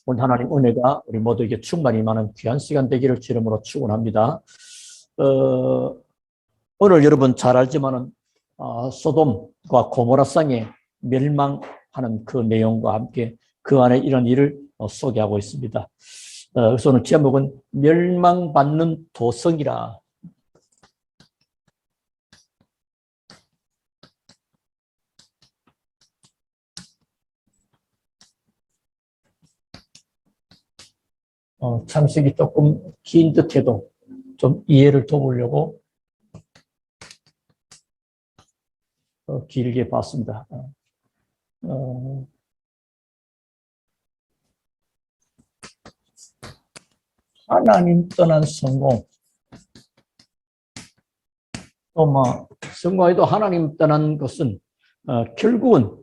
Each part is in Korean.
오늘 하나님 은혜가 우리 모두에게 충만히 임하는 귀한 시간 되기를 주름으로 축원합니다. 오늘 여러분 잘 알지만은 소돔과 고모라상에 멸망하는 그 내용과 함께 그 안에 이런 일을 소개하고 있습니다. 그래서 오늘 제목은 멸망받는 도성이라. 창식이 조금 긴 듯해도 좀 이해를 도우려고 길게 봤습니다. 하나님 떠난 성공. 또 뭐 성공에도 하나님 떠난 것은 결국은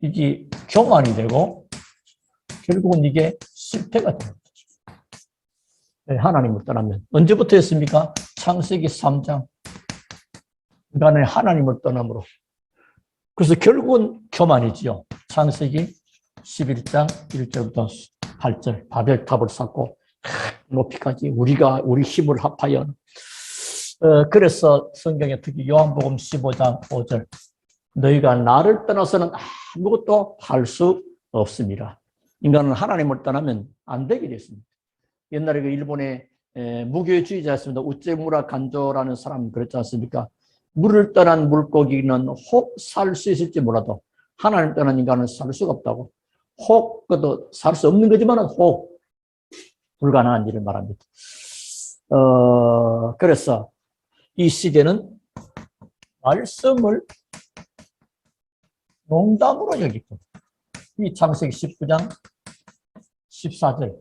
이게 교만이 되고 결국은 이게 실패가 됩니다. 하나님을 떠나면 언제부터였습니까? 창세기 3장. 인간의 하나님을 떠남으로. 그래서 결국은 교만이지요. 창세기 11장 1절부터 8절 바벨탑을 쌓고 높이까지 우리 힘을 합하여. 그래서 성경에 특히 요한복음 15장 5절 너희가 나를 떠나서는 아무것도 할 수 없습니다. 인간은 하나님을 떠나면 안 되게 됐습니다. 옛날에 그 일본의 무교주의자였습니다. 우체무라 간조라는 사람 그랬지 않습니까? 물을 떠난 물고기는 혹 살 수 있을지 몰라도 하나님 떠난 인간은 살 수가 없다고. 혹 그것도 살 수 없는 거지만 혹 불가능한 일을 말합니다. 그래서 이 시대는 말씀을 농담으로 여기고 이 창세기 19장 14절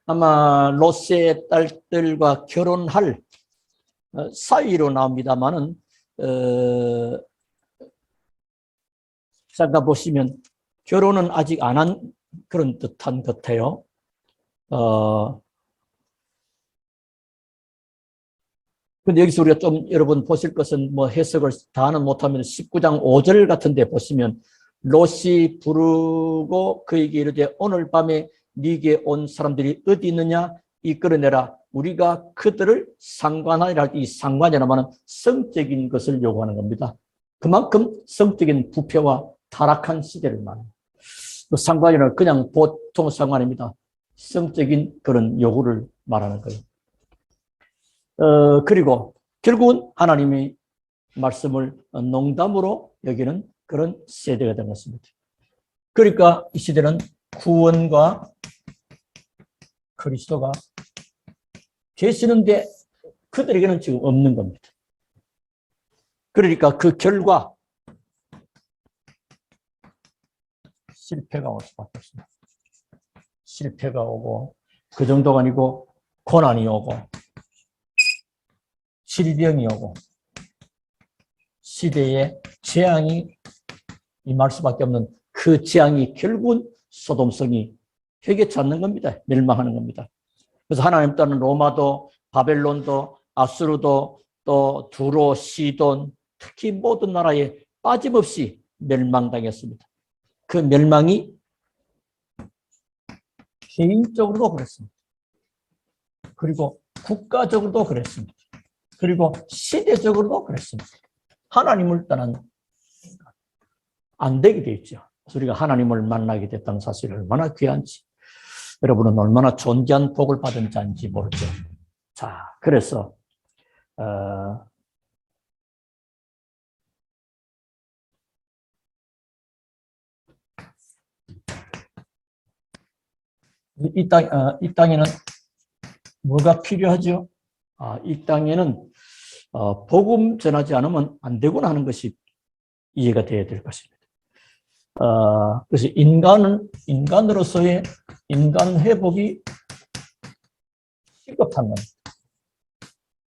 아마 롯의 딸들과 결혼할 사이로 나옵니다만은 잠깐 보시면 결혼은 아직 안 한 그런 듯한 것 같아요. 근데 여기서 우리가 좀 여러분 보실 것은 뭐 해석을 다는 못하면 19장 5절 같은 데 보시면 롯이 부르고 그에게 이르되 오늘 밤에 네게 온 사람들이 어디 있느냐 이끌어내라 우리가 그들을 상관하리라 할 때 이 상관이라는 성적인 것을 요구하는 겁니다. 그만큼 성적인 부패와 타락한 시대를 말합니다. 상관이라는 그냥 보통 상관입니다. 성적인 그런 요구를 말하는 거예요. 그리고 결국은 하나님의 말씀을 농담으로 여기는 그런 세대가 된 것입니다. 그러니까 이 시대는 구원과 그리스도가 계시는데 그들에게는 지금 없는 겁니다. 그러니까 그 결과 실패가 올 수밖에 없습니다. 실패가 오고 그 정도가 아니고 고난이 오고 질병이 오고 시대에 재앙이 임할 수밖에 없는 그 재앙이 결국은 소돔성이 회개치 않는 겁니다. 멸망하는 겁니다. 그래서 하나님 따른 로마도 바벨론도 아수르도 또 두로 시돈 특히 모든 나라에 빠짐없이 멸망당했습니다. 그 멸망이 개인적으로도 그랬습니다. 그리고 국가적으로도 그랬습니다. 그리고 시대적으로도 그랬습니다. 하나님을 떠난 안 되게 돼 있죠. 그래서 우리가 하나님을 만나게 됐다는 사실이 얼마나 귀한지 여러분은 얼마나 존귀한 복을 받은 자인지 모르죠. 자, 그래서 이 땅에는 뭐가 필요하죠? 이 땅에는 복음 전하지 않으면 안 되구나 하는 것이 이해가 되어야 될 것입니다. 그래서 인간으로서의 인간 회복이 시급한 겁니다.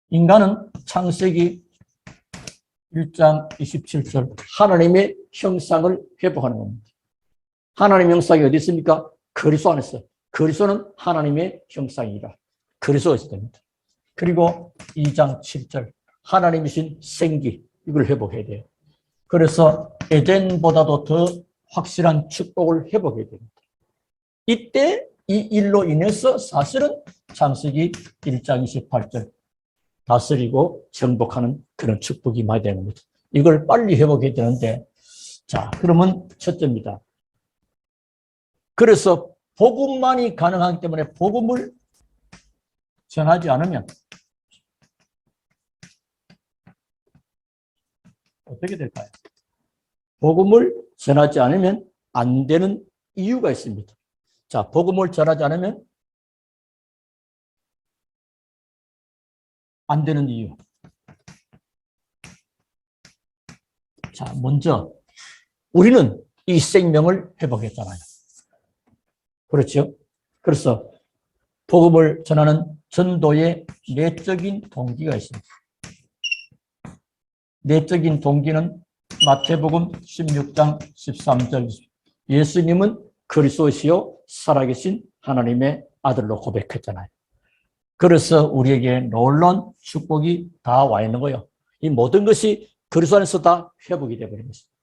인간은 창세기 1장 27절 하나님의 형상을 회복하는 겁니다. 하나님의 형상이 어디 있습니까? 그리스도 안에 있어요. 그리스도는 하나님의 형상이라. 그리스도가 있어야 됩니다. 그리고 2장 7절 하나님이신 생기 이걸 회복해야 돼요. 그래서 에덴보다도 더 확실한 축복을 회복해야 됩니다. 이때 이 일로 인해서 사실은 창세기 1장 28절 다스리고 정복하는 그런 축복이 많이 되는 거죠. 이걸 빨리 회복해야 되는데, 자, 그러면 첫째입니다. 그래서 복음만이 가능하기 때문에 복음을 전하지 않으면 어떻게 될까요? 복음을 전하지 않으면 안 되는 이유가 있습니다. 자, 복음을 전하지 않으면 안 되는 이유. 자, 먼저 우리는 이 생명을 회복했잖아요. 그렇죠? 그래서 복음을 전하는 전도의 내적인 동기가 있습니다. 내적인 동기는 마태복음 16장 13절 예수님은 그리스도시요 살아계신 하나님의 아들로 고백했잖아요. 그래서 우리에게 놀라운 축복이 다 와 있는 거예요. 이 모든 것이 그리스도 안에서 다 회복이 되어버린 것입니다.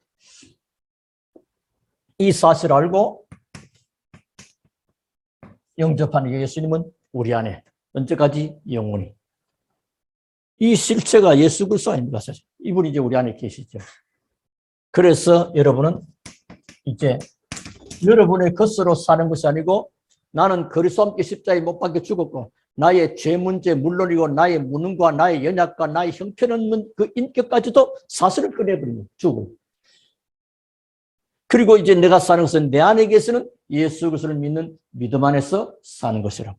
이 사실을 알고 영접하는 예수님은 우리 안에 언제까지 영원히. 이 실체가 예수 그리스도 아닙니까? 이분이 이제 우리 안에 계시죠. 그래서 여러분은 이제 여러분의 것으로 사는 것이 아니고 나는 그리스도와 함께 십자가에 못 박혀 죽었고 나의 죄 문제 물론이고 나의 무능과 나의 연약과 나의 형편없는 그 인격까지도 사슬을 꺼내버리는 죽음. 그리고 이제 내가 사는 것은 내 안에 계시는 예수 그리스도를 믿는 믿음 안에서 사는 것이라고.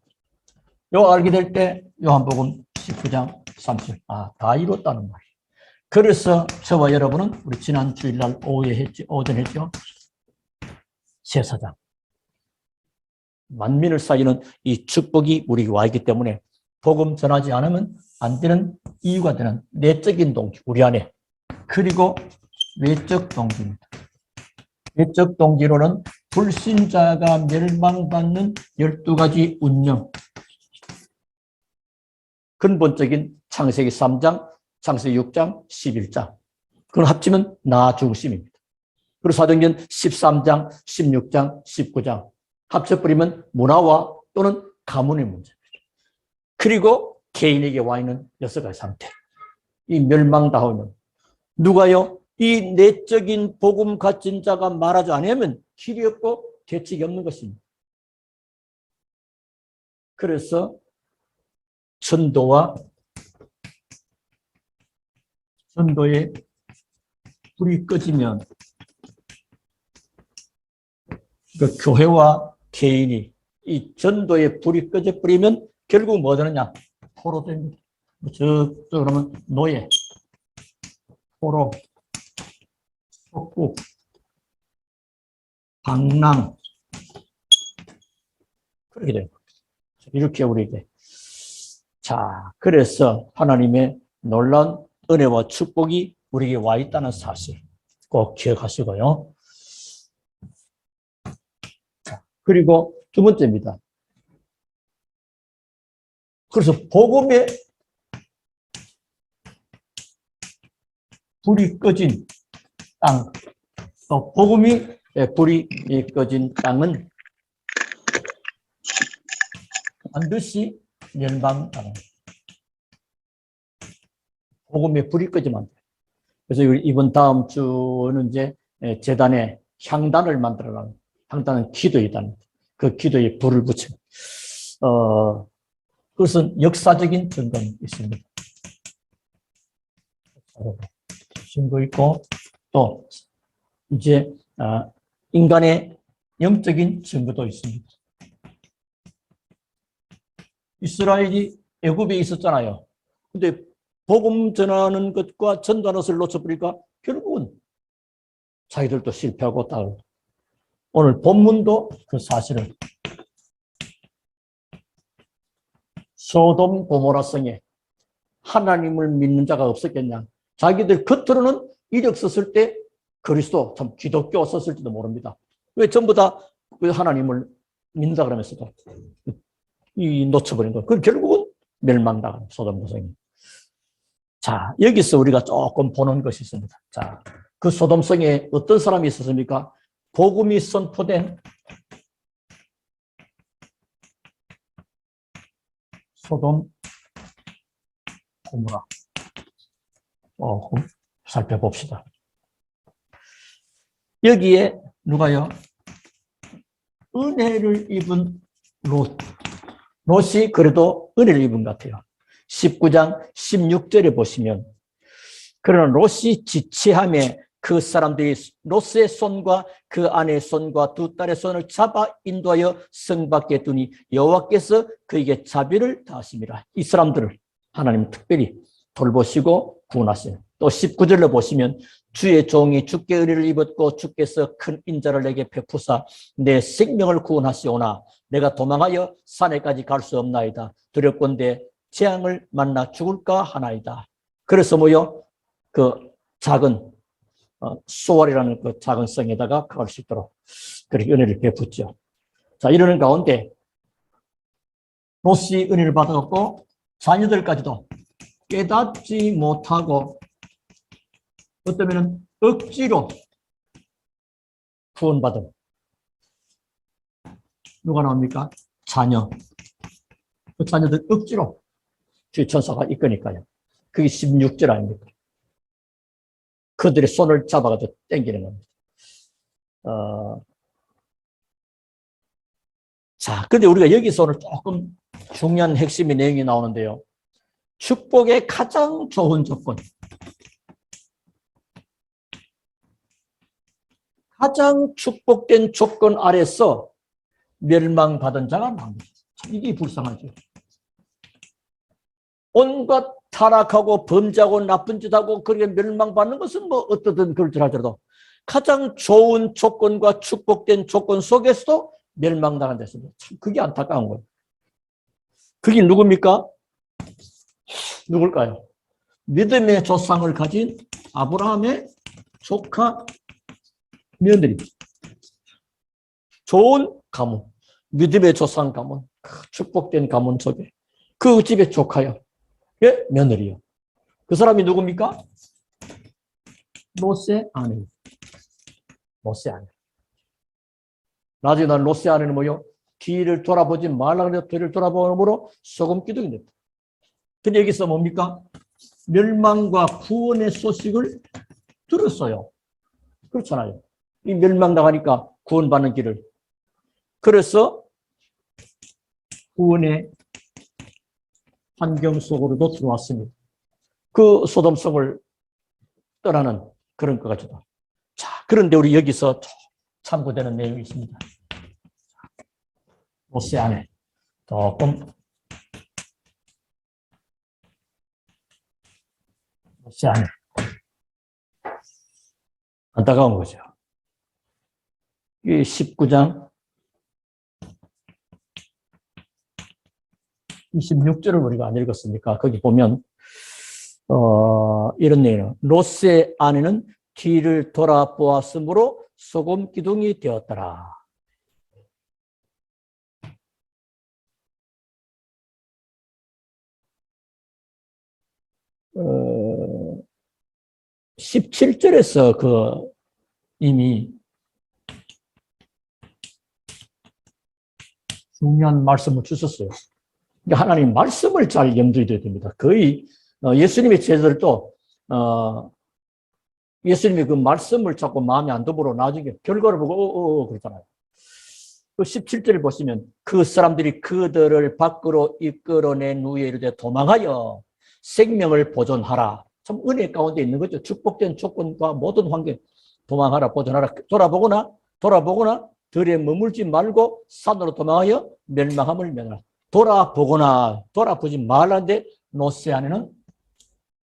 이거 알게 될 때 요한복음 19장 30. 다 이뤘다는 말이에요. 그래서 저와 여러분은 우리 지난 주일날 오전 했죠. 제사장. 만민을 살리는 이 축복이 우리에게 와 있기 때문에 복음 전하지 않으면 안 되는 이유가 되는 내적인 동기, 우리 안에. 그리고 외적 동기입니다. 외적 동기로는 불신자가 멸망받는 12가지 운명. 근본적인 창세기 3장, 창세기 6장, 11장. 그걸 합치면 나 죽으심입니다. 그리고 사도행전 13장, 16장, 19장. 합쳐버리면 문화와 또는 가문의 문제입니다. 그리고 개인에게 와 있는 6가지 상태. 이 멸망다하면 누가요? 이 내적인 복음 가진 자가 말하지 않으면 길이 없고 대책이 없는 것입니다. 그래서 전도의 불이 꺼지면 그 교회와 개인이 이 전도의 불이 꺼져버리면 결국 뭐 되느냐? 포로됩니다. 그러면 노예, 포로, 속국, 방랑 그렇게 되는 겁니다. 이렇게 우리에게. 자, 그래서 하나님의 놀라운 은혜와 축복이 우리에게 와 있다는 사실 꼭 기억하시고요. 자, 그리고 두 번째입니다. 그래서 복음의 불이 꺼진 땅, 또 복음이 불이 꺼진 땅은 반드시 멸망당합니다. 복음의 불이 꺼지면 안 돼요. 그래서 이번 다음 주는 이제 제단에 향단을 만들어가는, 향단은 기도이다. 그 기도에 불을 붙이는. 그것은 역사적인 증거가 있습니다. 증거 있고, 또 이제 인간의 영적인 증거도 있습니다. 이스라엘이 애굽에 있었잖아요. 근데 복음 전하는 것과 전도하는 것을 놓쳐버리니까 결국은 자기들도 실패하고 따르고. 오늘 본문도 그 사실을 소돔 고모라 성에 하나님을 믿는 자가 없었겠냐. 자기들 겉으로는 이력 썼을 때 그리스도, 참 기독교 썼을지도 모릅니다. 왜 전부 다 하나님을 믿는다 그러면서도 놓쳐버린 거예요. 그 결국은 멸망당한 소돔 고성이. 자, 여기서 우리가 조금 보는 것이 있습니다. 자, 그 소돔성에 어떤 사람이 있었습니까? 복음이 선포된 소돔, 고모라 조금 살펴봅시다. 여기에 누가요? 은혜를 입은 롯. 롯이 그래도 은혜를 입은 것 같아요. 19장 16절에 보시면 그러나 롯이 지체함에 그 사람들이 롯의 손과 그 아내의 손과 두 딸의 손을 잡아 인도하여 성 밖에 두니 여호와께서 그에게 자비를 다하심이라. 이 사람들을 하나님 특별히 돌보시고 구원하세요. 또 19절로 보시면 주의 종이 주께 의를 입었고 주께서 큰 인자를 내게 베푸사 내 생명을 구원하시오나 내가 도망하여 산에까지 갈 수 없나이다. 두렵건대 재앙을 만나 죽을까 하나이다. 그래서 그 작은 수월이라는 그 작은 성에다가 갈 수 있도록 그렇게 은혜를 베푸죠. 자, 이러는 가운데 롯이 은혜를 받았고 자녀들까지도 깨닫지 못하고 어쩌면 억지로 구원받은 누가 나옵니까? 자녀. 그 자녀들 억지로 주의 천사가 이끄니까요. 그게 16절 아닙니까? 그들의 손을 잡아가지고 땡기는 겁니다. 자, 근데 우리가 여기서 오늘 조금 중요한 핵심의 내용이 나오는데요. 축복의 가장 좋은 조건. 가장 축복된 조건 아래서 멸망받은 자가 나옵니다. 이게 불쌍하죠. 온갖 타락하고 범죄하고 나쁜 짓하고 그렇게 멸망받는 것은 어떻든 그럴지라도 가장 좋은 조건과 축복된 조건 속에서도 멸망당한 데습니다. 참 그게 안타까운 거예요. 그게 누굽니까? 누굴까요? 믿음의 조상을 가진 아브라함의 조카 며느리. 좋은 가문, 믿음의 조상 가문, 축복된 가문 속에 그 집의 조카요. 예? 며느리요. 그 사람이 누굽니까? 롯의 아내. 롯의 아내. 나중에 난 롯의 아내는 뒤를 돌아보지 말라 그래서 뒤를 돌아보므로 소금 기둥이 됐다. 근데 여기서 뭡니까? 멸망과 구원의 소식을 들었어요. 그렇잖아요. 이 멸망당하니까 구원받는 길을. 그래서 구원의 환경 속으로도 들어왔습니다. 그 소돔성을 떠나는 그런 것 같죠. 자, 그런데 우리 여기서 참고되는 내용이 있습니다. 롯의 아내 조금 롯의 아내 안타까운 거죠. 이 19장 26절을 우리가 안 읽었으니까 거기 보면 이런 내용. 롯의 아내는 뒤를 돌아보았으므로 소금 기둥이 되었더라. 17절에서 이미 중요한 말씀을 주셨어요. 하나님 말씀을 잘 염두에 둬야 됩니다. 거의 예수님의 제자들도 예수님이 그 말씀을 자꾸 마음에 안 들어 나중에 결과를 보고 그러잖아요. 그 17절을 보시면 그 사람들이 그들을 밖으로 이끌어낸 후에 이르되 도망하여 생명을 보존하라. 참 은혜 가운데 있는 거죠. 축복된 조건과 모든 환경 도망하라, 보존하라. 돌아보거나 들에 머물지 말고 산으로 도망하여 멸망함을 면하라. 돌아보지 말라는데 롯의 아내는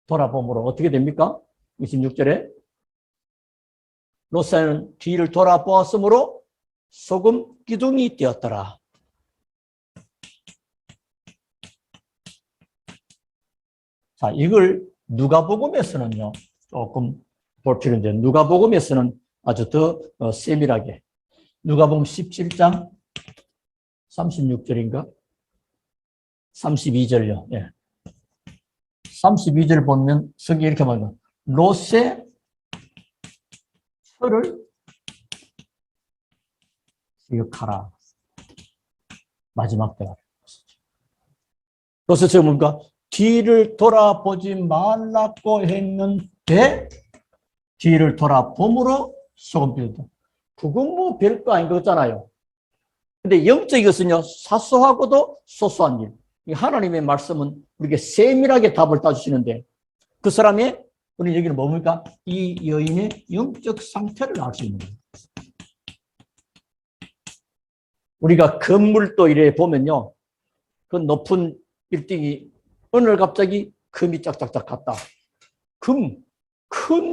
돌아봄으로 어떻게 됩니까? 26절에 롯의 아내는 뒤를 돌아보았으므로 소금 기둥이 되었더라. 자, 이걸 누가복음에서는요 조금 볼 필요 있는데 누가복음에서는 아주 더 세밀하게 누가복음 17장 36절인가? 32절요. 예. 32절 보면 성경이 이렇게 말합니다. 롯의 철을 기억하라. 마지막 때가. 그래서 제가 뭡니까? 뒤를 돌아보지 말라고 했는데 뒤를 돌아봄으로 소금 비우다. 그건 뭐 별거 아닌 거잖아요. 근데 영적인 것은요, 사소하고도 소소한 일. 이 하나님의 말씀은 우리에게 세밀하게 답을 따주시는데 그 사람의, 우리 여기는 뭡니까? 이 여인의 영적 상태를 알 수 있는 거예요. 우리가 건물도 이래 보면요, 그 높은 빌딩이 어느 날 갑자기 금이 짝짝짝 갔다. 큰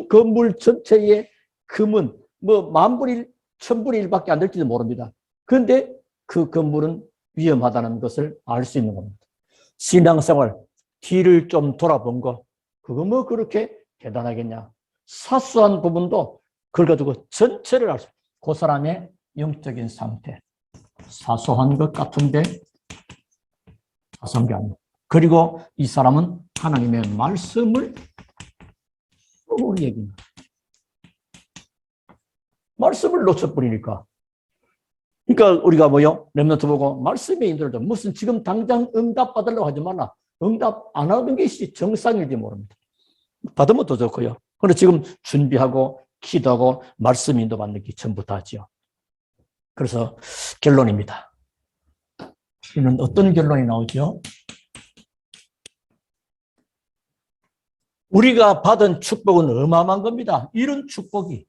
건물 전체에 금은 뭐 만분의 1, 천분의 1밖에 안 될지도 모릅니다. 그런데 그 건물은 위험하다는 것을 알 수 있는 겁니다. 신앙생활, 뒤를 좀 돌아본 거, 그거 뭐 그렇게 대단하겠냐. 사소한 부분도 그걸 가지고 전체를 알 수 있어요. 그 사람의 영적인 상태. 사소한 것 같은데 사소한 게 아니에요. 그리고 이 사람은 하나님의 말씀을 우리 얘기입니다. 말씀을 놓쳐버리니까. 그러니까 우리가 뭐요? 렘넌트 보고 말씀에 인도를 무슨 지금 당장 응답 받으려고 하지 말라. 응답 안 하는 것이 정상일지 모릅니다. 받으면 더 좋고요. 그런데 지금 준비하고 기도하고 말씀 인도 받는 게 전부 다지요. 그래서 결론입니다. 이는 어떤 결론이 나오죠? 우리가 받은 축복은 어마어마한 겁니다. 이런 축복이.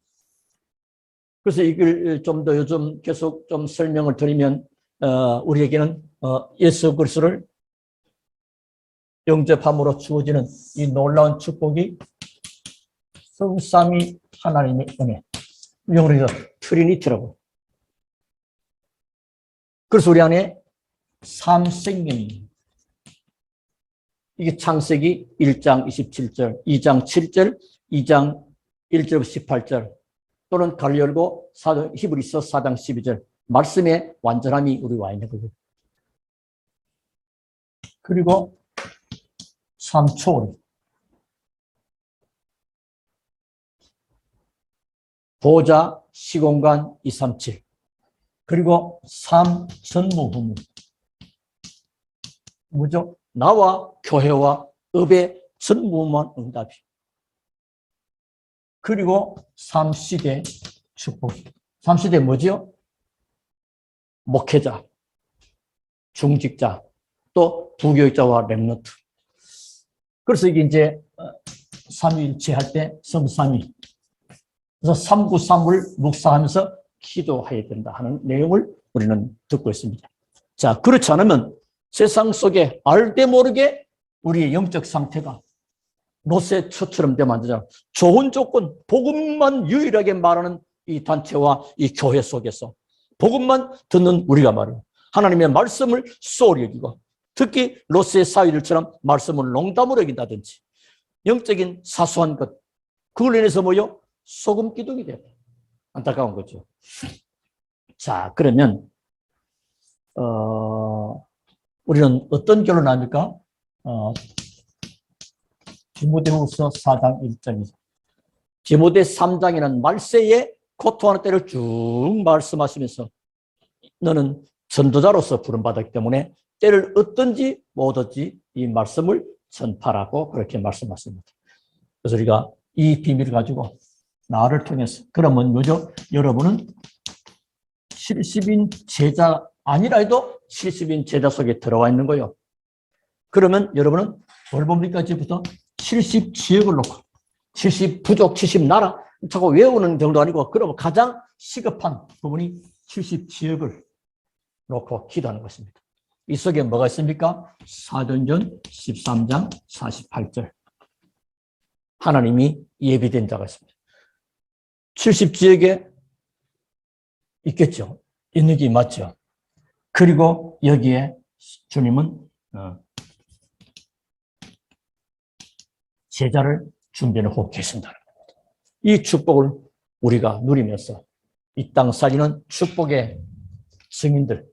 그래서 이걸 좀 더 요즘 계속 좀 설명을 드리면 우리에게는 예수 그리스도를 영접함으로 주어지는 이 놀라운 축복이 성삼위 하나님의 은혜. 영어로 트리니티라고. 그래서 우리 안에 삼생명입니다. 이게 창세기 1장 27절, 2장 7절, 2장 1절부터 18절, 또는 가를 열고 히브리서 4장 12절, 말씀의 완전함이 우리 와 있는 거죠. 그리고 3초월, 보좌, 시공간, 237, 그리고 3 전무후무. 뭐죠? 나와 교회와 업의 전무후무한 응답이. 그리고 3시대 축복. 3시대 뭐죠? 목회자, 중직자, 또 부교육자와 렘넌트. 그래서 이게 이제 삼위일체 할 때 성삼위. 그래서 삼구삼을 묵상하면서 기도해야 된다 하는 내용을 우리는 듣고 있습니다. 자, 그렇지 않으면 세상 속에 알게 모르게 우리의 영적 상태가 노쇠처처럼 되면 안 되잖아. 좋은 조건, 복음만 유일하게 말하는 이 단체와 이 교회 속에서 복음만 듣는 우리가 말이에요. 하나님의 말씀을 소홀히 여기고 특히 로스의 사위들처럼 말씀을 농담으로 여긴다든지 영적인 사소한 것, 그걸 인해서 뭐요? 소금 기둥이 돼요. 안타까운 거죠. 자, 그러면 우리는 어떤 결론을 합니까? 디모데후서 4장 1절이죠. 디모데 3장에는 말세에 고통하는 때를 쭉 말씀하시면서 너는 전도자로서 부름받았기 때문에 때를 얻든지 못 얻든지 이 말씀을 전파라고 그렇게 말씀하십니다. 그래서 우리가 이 비밀을 가지고 나를 통해서, 그러면 뭐죠? 여러분은 70인 제자 아니라 해도 70인 제자 속에 들어와 있는 거예요. 그러면 여러분은 뭘 봅니까? 지금부터 70지역을 놓고 70부족, 70나라 자꾸 외우는 정도 아니고, 그러면 가장 시급한 부분이 70지역을 놓고 기도하는 것입니다. 이 속에 뭐가 있습니까? 사도행전 13장 48절. 하나님이 예비된 자가 있습니다. 70지역에 있겠죠. 있는 게 맞죠. 그리고 여기에 주님은 제자를 준비해놓고 계신다는 겁니다. 이 축복을 우리가 누리면서 이 땅 살리는 축복의 증인들,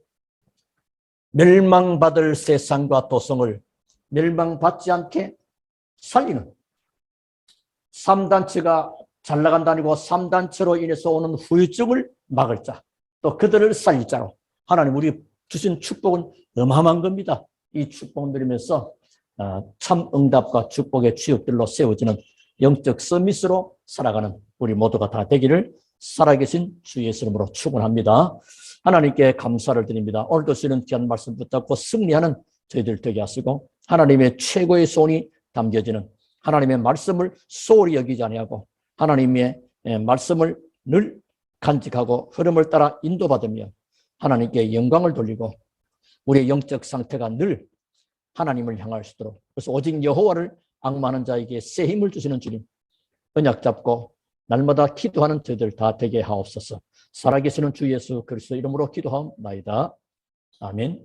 멸망받을 세상과 도성을 멸망받지 않게 살리는 3단체가 잘 나간다니고 3단체로 인해서 오는 후유증을 막을 자, 또 그들을 살릴 자로 하나님 우리 주신 축복은 어마어마한 겁니다. 이 축복 누리면서 참 응답과 축복의 주역들로 세워지는 영적 서밋으로 살아가는 우리 모두가 다 되기를 살아계신 주 예수 이름으로 축원합니다. 하나님께 감사를 드립니다. 오늘도 쓰는 귀한 말씀 붙잡고 승리하는 저희들 되게 하시고 하나님의 최고의 소원이 담겨지는 하나님의 말씀을 소홀히 여기지 아니하고 하나님의 말씀을 늘 간직하고 흐름을 따라 인도받으며 하나님께 영광을 돌리고 우리의 영적 상태가 늘 하나님을 향할 수 있도록 그래서 오직 여호와를 앙망하는 자에게 새 힘을 주시는 주님 언약 잡고 날마다 기도하는 저희들 다 되게 하옵소서. 살아계시는 주 예수 그리스도 이름으로 기도하옵나이다. 아멘.